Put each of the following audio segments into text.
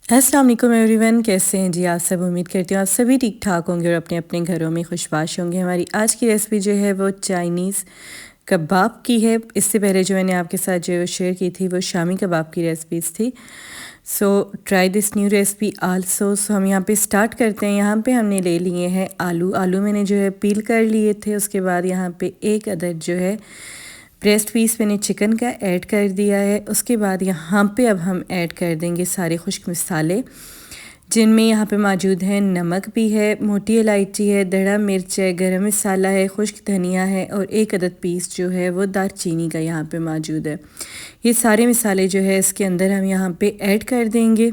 अस्सलाम वालेकुम एवरीवन, कैसे हैं जी आप सब। उम्मीद करती हूँ आप सभी ठीक ठाक होंगे और अपने अपने घरों में खुशबाश होंगे। हमारी आज की रेसिपी जो है वो चाइनीज़ कबाब की है। इससे पहले जो मैंने आपके साथ जो शेयर की थी वो शामी कबाब की रेसिपीज़ थी। So try this new recipe also. So हम यहाँ पे स्टार्ट करते हैं। यहाँ पे हमने ले लिए हैं आलू मैंने जो है पील कर लिए थे। उसके बाद यहाँ पे एक अदद जो है ब्रेस्ट पीस मैंने चिकन का ऐड कर दिया है। उसके बाद यहाँ पे अब हम ऐड कर देंगे सारे खुश्क मसाले, जिनमें यहाँ पे मौजूद है नमक भी है, मोटी इलायची है, दड़ा मिर्च है, गरम मसाला है, खुश्क धनिया है और एक अदद पीस जो है वो दालचीनी का यहाँ पे मौजूद है। ये सारे मसाले जो है इसके अंदर हम यहाँ पे ऐड कर देंगे।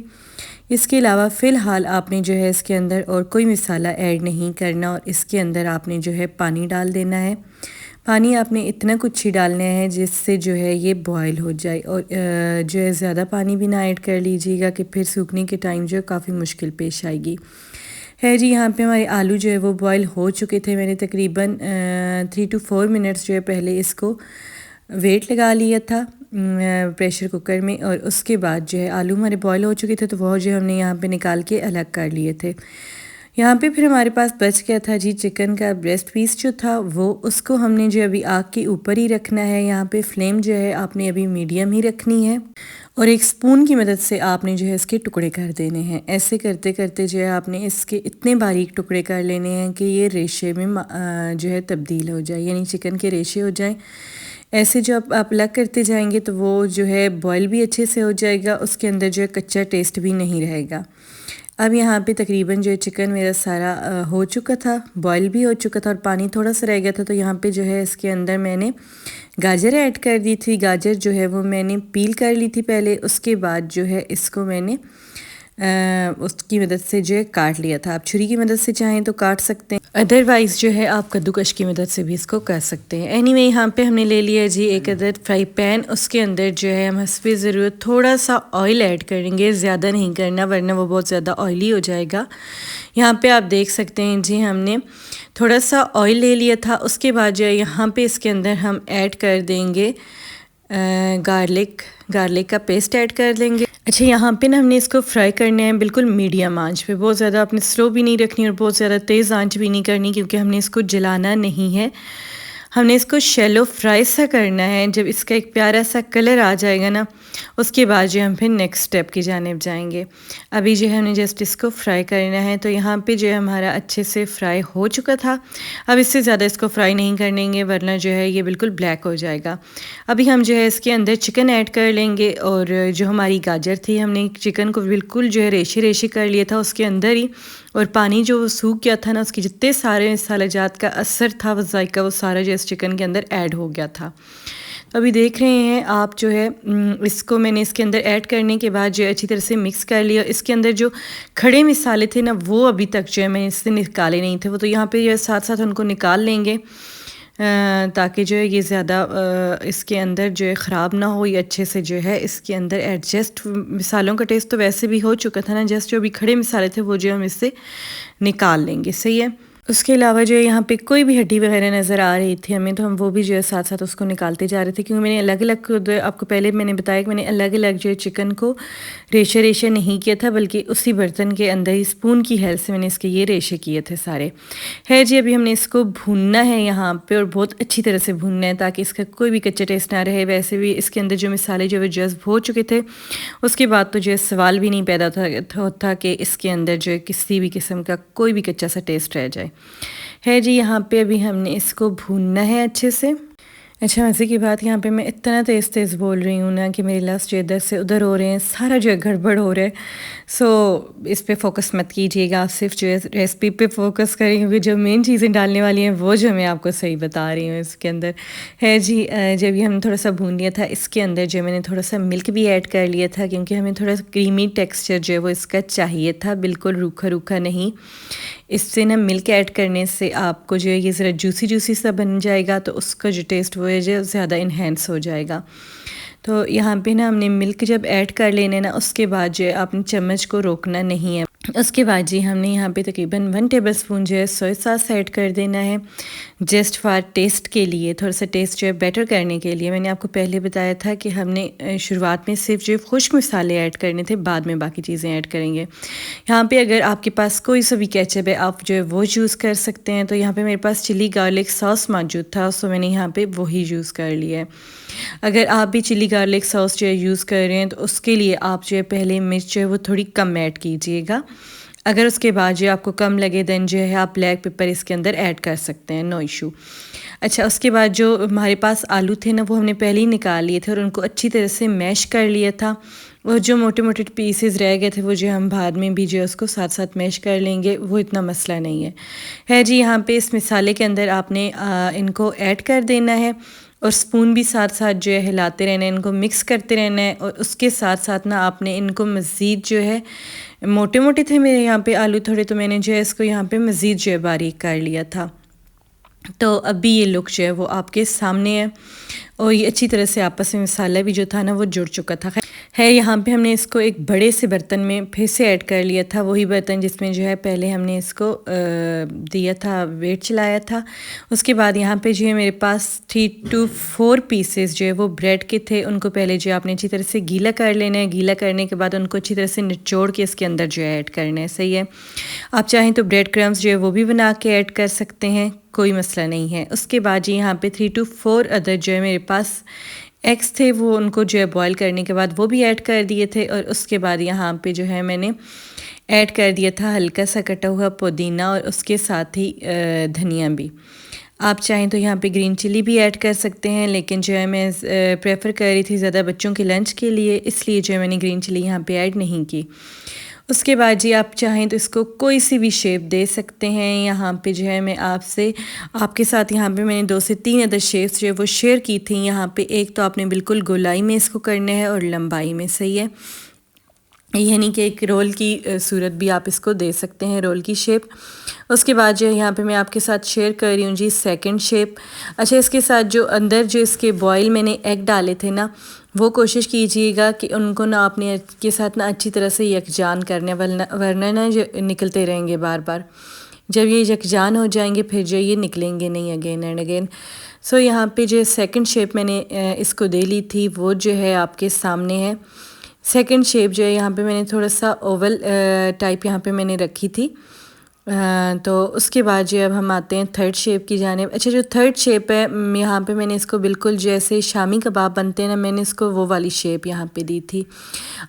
इसके अलावा फ़िलहाल आपने जो है इसके अंदर और कोई मसाला ऐड नहीं करना और इसके अंदर आपने जो है पानी डाल देना है। पानी आपने इतना कुछ ही डालना है जिससे जो है ये बॉयल हो जाए और जो है ज़्यादा पानी भी ना ऐड कर लीजिएगा कि फिर सूखने के टाइम जो है काफ़ी मुश्किल पेश आएगी। है जी, यहाँ पे हमारे आलू जो है वो बॉयल हो चुके थे। मैंने तकरीबन 3 to 4 मिनट्स जो है पहले इसको वेट लगा लिया था प्रेशर कुकर में और उसके बाद जो है आलू हमारे बॉयल हो चुके थे तो वो जो हमने यहाँ पे निकाल के अलग कर लिए थे। यहाँ पे फिर हमारे पास बच गया था जी चिकन का ब्रेस्ट पीस जो था वो, उसको हमने जो अभी आग के ऊपर ही रखना है। यहाँ पे फ्लेम जो है आपने अभी मीडियम ही रखनी है और एक स्पून की मदद से आपने जो है इसके टुकड़े कर देने हैं। ऐसे करते करते जो है आपने इसके इतने बारीक टुकड़े कर लेने हैं कि ये रेशे में जो है तब्दील हो जाए, यानी चिकन के रेशे हो जाएं। ऐसे जो आप अलग करते जाएंगे तो वो जो है बॉयल भी अच्छे से हो जाएगा, उसके अंदर जो है कच्चा टेस्ट भी नहीं रहेगा। अब यहाँ पे तकरीबन जो है चिकन मेरा सारा हो चुका था, बॉयल भी हो चुका था और पानी थोड़ा सा रह गया था। तो यहाँ पे जो है इसके अंदर मैंने गाजर ऐड कर दी थी। गाजर जो है वो मैंने पील कर ली थी पहले, उसके बाद जो है इसको मैंने उसकी मदद से जो है काट लिया था। आप छुरी की मदद से चाहें तो काट सकते हैं, अदरवाइज़ जो है आप कद्दूकश की मदद से भी इसको कर सकते हैं। एनीवे यहाँ पे हमने ले लिया जी एक अदद फ्राई पैन। उसके अंदर जो है हम हस्बे ज़रूरत थोड़ा सा ऑयल ऐड करेंगे, ज़्यादा नहीं करना वरना वो बहुत ज़्यादा ऑयली हो जाएगा। यहाँ पे आप देख सकते हैं जी हमने थोड़ा सा ऑयल ले लिया था। उसके बाद जो है यहाँ पे इसके अंदर हम ऐड कर देंगे गार्लिक का पेस्ट ऐड कर देंगे। अच्छा, यहाँ पे ना हमने इसको फ्राई करना है बिल्कुल मीडियम आंच पे, बहुत ज़्यादा आपने स्लो भी नहीं रखनी और बहुत ज़्यादा तेज़ आंच भी नहीं करनी, क्योंकि हमने इसको जलाना नहीं है। हमने इसको शैलो फ्राई सा करना है। जब इसका एक प्यारा सा कलर आ जाएगा ना, उसके बाद जो हम फिर नेक्स्ट स्टेप की जानिब जाएंगे। अभी जो है हमने जस्ट इसको फ्राई करना है। तो यहाँ पे जो है हमारा अच्छे से फ्राई हो चुका था। अब इससे ज़्यादा इसको फ्राई नहीं करेंगे वरना जो है ये बिल्कुल ब्लैक हो जाएगा। अभी हम जो है इसके अंदर चिकन ऐड कर लेंगे और जो हमारी गाजर थी हमने चिकन को बिल्कुल जो है रेशे रेशे कर लिया था उसके अंदर ही, और पानी जो सूख गया था ना, उसके जितने सारे मसाला जात का असर था, वो जायका वो सारा जो इस चिकन के अंदर ऐड हो गया था। तो अभी देख रहे हैं आप जो है इसको मैंने इसके अंदर ऐड करने के बाद जो है अच्छी तरह से मिक्स कर लिया। इसके अंदर जो खड़े मसाले थे ना वो अभी तक जो है मैंने इससे निकाले नहीं थे, वो तो यहाँ पे जो है साथ साथ उनको निकाल लेंगे ताकि जो है ये ज़्यादा इसके अंदर जो है ख़राब ना हो। ये अच्छे से जो है इसके अंदर एडजस्ट, मसालों का टेस्ट तो वैसे भी हो चुका था ना, जस्ट जो अभी खड़े मसाले थे वो जो हम इससे निकाल लेंगे। सही है। उसके अलावा जो है यहाँ पे कोई भी हड्डी वगैरह नज़र आ रही थी हमें, तो हम वो भी जो है साथ साथ उसको निकालते जा रहे थे, क्योंकि मैंने अलग अलग खुद आपको पहले मैंने बताया कि मैंने अलग अलग जो है चिकन को रेशे रेशे नहीं किया था, बल्कि उसी बर्तन के अंदर ही स्पून की हेल्प से मैंने इसके ये रेशे किए थे सारे। है जी, अभी हमने इसको भूनना है यहाँ पे और बहुत अच्छी तरह से भूनना है ताकि इसका कोई भी कच्चा टेस्ट ना रहे। वैसे भी इसके अंदर जो मसाले जो है जज्ब हो चुके थे, उसके बाद तो जो है सवाल भी नहीं पैदा होता कि इसके अंदर जो है किसी भी किस्म का कोई भी कच्चा सा टेस्ट रह जाए। है जी, यहाँ पे अभी हमने इसको भूनना है अच्छे से। अच्छा, मज़े की बात, यहाँ पे मैं इतना तेज़ तेज़ बोल रही हूँ ना कि मेरे लफ्ज़ जो इधर से उधर हो रहे हैं, सारा जो है गड़बड़ हो रहा है। सो इस पे फोकस मत कीजिएगा, आप सिर्फ जो है रेसिपी पे फोकस करें, क्योंकि जो मेन चीज़ें डालने वाली हैं वो जो मैं आपको सही बता रही हूँ इसके अंदर। है जी, जब ये हमने थोड़ा सा भून लिया था, इसके अंदर जो मैंने थोड़ा सा मिल्क भी ऐड कर लिया था, क्योंकि हमें थोड़ा सा क्रीमी टेक्स्चर जो है वो इसका चाहिए था, बिल्कुल रूखा रूखा नहीं। इससे ना मिल्क ऐड करने से आपको जो है ये ज़रा जूसी जूसी सा बन जाएगा, तो उसका जो टेस्ट वो है जो ज़्यादा इन्हेंस हो जाएगा। तो यहाँ पे ना हमने मिल्क जब ऐड कर लेने ना, उसके बाद जो है आपने चम्मच को रोकना नहीं है, उसके बाद जी हमने यहाँ पे तकरीबन 1 टेबलस्पून जो है सोया सॉस ऐड कर देना है, जस्ट फॉर टेस्ट के लिए, थोड़ा सा टेस्ट जो है बेटर करने के लिए। मैंने आपको पहले बताया था कि हमने शुरुआत में सिर्फ जो खुश्क मसाले ऐड करने थे, बाद में बाकी चीज़ें ऐड करेंगे। यहाँ पे अगर आपके पास कोई सा भी केचप है आप जो है वो यूज़ कर सकते हैं। तो यहाँ पे मेरे पास चिली गार्लिक सॉस मौजूद था, सो मैंने यहाँ पे वही यूज़ कर लिया है। अगर आप भी चिली गार्लिक सॉस जो है यूज़ कर रहे हैं तो उसके लिए आप जो है पहले मिर्च जो है वो थोड़ी कम ऐड कीजिएगा। अगर उसके बाद जो आपको कम लगे देन जो है आप ब्लैक पेपर इसके अंदर ऐड कर सकते हैं, नो इशू। अच्छा, उसके बाद जो हमारे पास आलू थे ना वो हमने पहले ही निकाल लिए थे और उनको अच्छी तरह से मैश कर लिया था। और जो मोटे मोटे पीसेस रह गए थे वो जो हम बाद में भी जो है उसको साथ साथ मैश कर लेंगे, वो इतना मसला नहीं है जी। यहाँ पे इस मिसाले के अंदर आपने इनको ऐड कर देना है और स्पून भी साथ साथ जो है हिलाते रहना है, इनको मिक्स करते रहना है। और उसके साथ साथ ना आपने इनको मज़ीद जो है, मोटे मोटे थे मेरे यहाँ पे आलू थोड़े, तो मैंने जो है इसको यहाँ पे मज़ीद जो है बारीक कर लिया था। तो अभी ये लुक जो है वो आपके सामने है और ये अच्छी तरह से आपस में मसाला भी जो था ना वो जुड़ चुका था है। यहाँ पे हमने इसको एक बड़े से बर्तन में फिर से ऐड कर लिया था, वही बर्तन जिसमें जो है पहले हमने इसको दिया था, वेट चलाया था। उसके बाद यहाँ पे जो है मेरे पास 3 to 4 पीसेस जो है वो ब्रेड के थे, उनको पहले जो आपने अच्छी तरह से गीला कर लेना है। गीला करने के बाद उनको अच्छी तरह से निचोड़ के इसके अंदर जो है ऐड करना है, सही है। आप चाहें तो ब्रेड क्रम्स जो है वो भी बना के ऐड कर सकते हैं, कोई मसला नहीं है। उसके बाद जी यहाँ पे 3 to 4 अदर जो है मेरे पास एग्स थे, वो उनको जो है बॉईल करने के बाद वो भी ऐड कर दिए थे। और उसके बाद यहाँ पे जो है मैंने ऐड कर दिया था हल्का सा कटा हुआ पुदीना और उसके साथ ही धनिया भी। आप चाहें तो यहाँ पे ग्रीन चिली भी ऐड कर सकते हैं, लेकिन जो है मैं प्रेफर कर रही थी ज़्यादा बच्चों के लंच के लिए, इसलिए जो है मैंने ग्रीन चिली यहाँ पे ऐड नहीं की। उसके बाद जी आप चाहें तो इसको कोई सी भी शेप दे सकते हैं। यहाँ पे जो है मैं आपके साथ यहाँ पे मैंने 2 से 3 अदर शेप्स जो है वो शेयर की थी। यहाँ पे एक तो आपने बिल्कुल गोलाई में इसको करना है और लंबाई में, सही है। यानी कि एक रोल की सूरत भी आप इसको दे सकते हैं, रोल की शेप। उसके बाद जो है यहाँ पे मैं आपके साथ शेयर कर रही हूँ जी सेकंड शेप। अच्छा, इसके साथ जो अंदर जो इसके बॉयल मैंने एग डाले थे ना, वो कोशिश कीजिएगा कि उनको ना अपने के साथ ना अच्छी तरह से यकजान करने, वरना ना जो निकलते रहेंगे बार बार। जब ये यकजान हो जाएंगे फिर जो ये निकलेंगे नहीं अगेन एंड अगेन। सो यहाँ पे जो सेकंड शेप मैंने इसको दे ली थी वो जो है आपके सामने है। सेकंड शेप जो है यहाँ पे मैंने थोड़ा सा ओवल टाइप यहाँ पे मैंने रखी थी। तो उसके बाद जो अब हम आते हैं थर्ड शेप की जानिब। अच्छा, जो थर्ड शेप है यहाँ पे मैंने इसको बिल्कुल जैसे शामी कबाब बनते हैं ना, मैंने इसको वो वाली शेप यहाँ पे दी थी।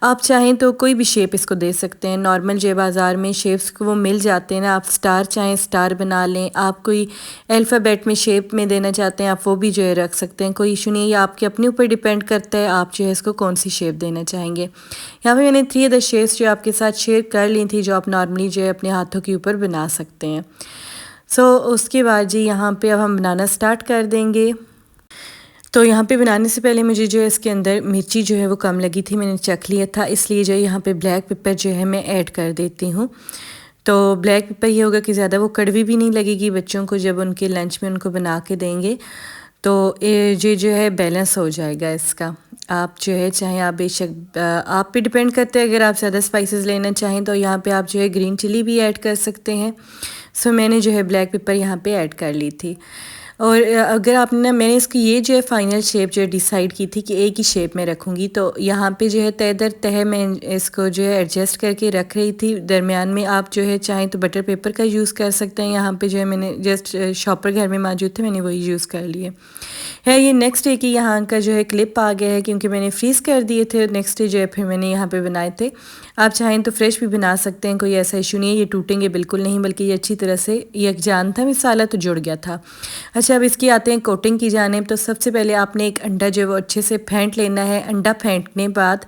आप चाहें तो कोई भी शेप इसको दे सकते हैं, नॉर्मल जो बाज़ार में शेप्स को वो मिल जाते हैं ना। आप स्टार चाहें स्टार बना लें, आप कोई अल्फ़ाबेट में शेप में देना चाहते हैं आप वो भी जो है रख सकते हैं, कोई इशू नहीं है। ये आपके अपने ऊपर डिपेंड करता है आप जो है इसको कौन सी शेप देना चाहेंगे। यहाँ पे मैंने 3 अदर शेप्स जो आपके साथ शेयर कर ली थी, जो आप नॉर्मली जो है अपने हाथों के ऊपर बना सकते हैं। उसके बाद जी यहाँ पे अब हम बनाना स्टार्ट कर देंगे। तो यहाँ पे बनाने से पहले मुझे जो है इसके अंदर मिर्ची जो है वो कम लगी थी, मैंने चख लिया था, इसलिए जो है यहाँ पे ब्लैक पेपर जो है मैं ऐड कर देती हूँ। तो ब्लैक पेपर ये होगा कि ज़्यादा वो कड़वी भी नहीं लगेगी बच्चों को, जब उनके लंच में उनको बना के देंगे तो ये जो है बैलेंस हो जाएगा इसका। आप जो है चाहें आप बेशक आप पे डिपेंड करते हैं, अगर आप ज़्यादा स्पाइसेस लेना चाहें तो यहाँ पे आप जो है ग्रीन चिली भी ऐड कर सकते हैं। मैंने जो है ब्लैक पेपर यहाँ पे ऐड कर ली थी। और अगर आपने ना, मैंने इसकी ये जो है फ़ाइनल शेप जो है डिसाइड की थी कि एक ही शेप में रखूँगी, तो यहाँ पे जो है तय दर तय मैं इसको जो है एडजस्ट करके रख रही थी। दरमियान में आप जो है चाहें तो बटर पेपर का यूज़ कर सकते हैं। यहाँ पे जो है मैंने जस्ट शॉपर घर में मौजूद थे, मैंने वही यूज़ कर लिए है। ये नेक्स्ट डे की यहाँ का जो है क्लिप आ गया है, क्योंकि मैंने फ्रीज़ कर दिए थे। नेक्स्ट डे जो है फिर मैंने यहाँ पे बनाए थे। आप चाहें तो फ्रेश भी बना सकते हैं, कोई ऐसा इशू नहीं है। ये टूटेंगे बिल्कुल नहीं, बल्कि ये अच्छी तरह से यकजान था मिसाला, तो जुड़ गया था। अच्छा, अब इसकी आते हैं कोटिंग की जानिब। तो सबसे पहले आपने एक अंडा जो है वो अच्छे से फेंट लेना है। अंडा फेंटने बाद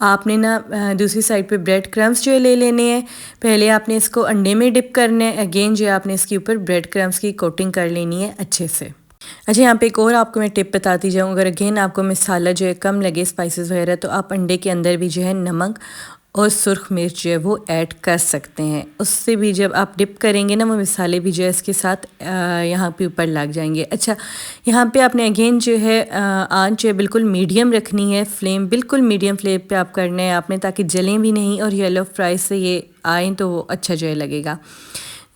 आपने ना दूसरी साइड पे ब्रेड क्रम्स जो है ले लेने हैं। पहले आपने इसको अंडे में डिप करना है, अगेन जो है आपने इसके ऊपर ब्रेड क्रम्स की कोटिंग कर लेनी है अच्छे से। अच्छा, यहाँ पे एक और आपको मैं टिप बताती जाऊँ, अगर अगेन आपको मसाला जो है कम लगे, स्पाइसेस वगैरह, तो आप अंडे के अंदर भी जो है नमक और सुर्ख मिर्च जो है वो ऐड कर सकते हैं। उससे भी जब आप डिप करेंगे ना वो मसाले भी जो है इसके साथ यहाँ पे ऊपर लग जाएंगे। अच्छा, यहाँ पे आपने अगेन जो है आंच जो है बिल्कुल मीडियम रखनी है, फ्लेम बिल्कुल मीडियम फ्लेम पे आप करना है आपने, ताकि जलें भी नहीं और येलो फ्राई से ये आए तो वो अच्छा जो है लगेगा।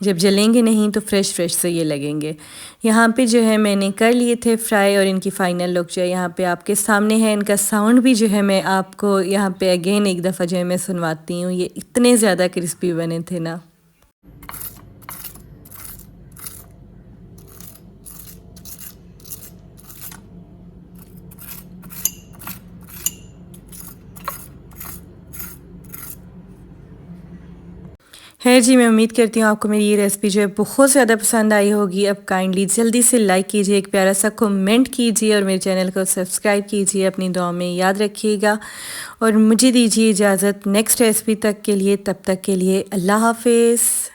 जब जलेंगे नहीं तो फ्रेश फ्रेश से ये लगेंगे। यहाँ पे जो है मैंने कर लिए थे फ्राई और इनकी फ़ाइनल लुक जो है यहाँ पे आपके सामने है। इनका साउंड भी जो है मैं आपको यहाँ पे अगेन एक दफ़ा जो है मैं सुनवाती हूँ। ये इतने ज़्यादा क्रिस्पी बने थे ना। है जी, मैं उम्मीद करती हूँ आपको मेरी ये रेसिपी जो है बहुत ज़्यादा पसंद आई होगी। अब काइंडली जल्दी से लाइक कीजिए, एक प्यारा सा कमेंट कीजिए और मेरे चैनल को सब्सक्राइब कीजिए। अपनी दुआ में याद रखिएगा और मुझे दीजिए इजाज़त नेक्स्ट रेसिपी तक के लिए। तब तक के लिए अल्लाह हाफ़िज़।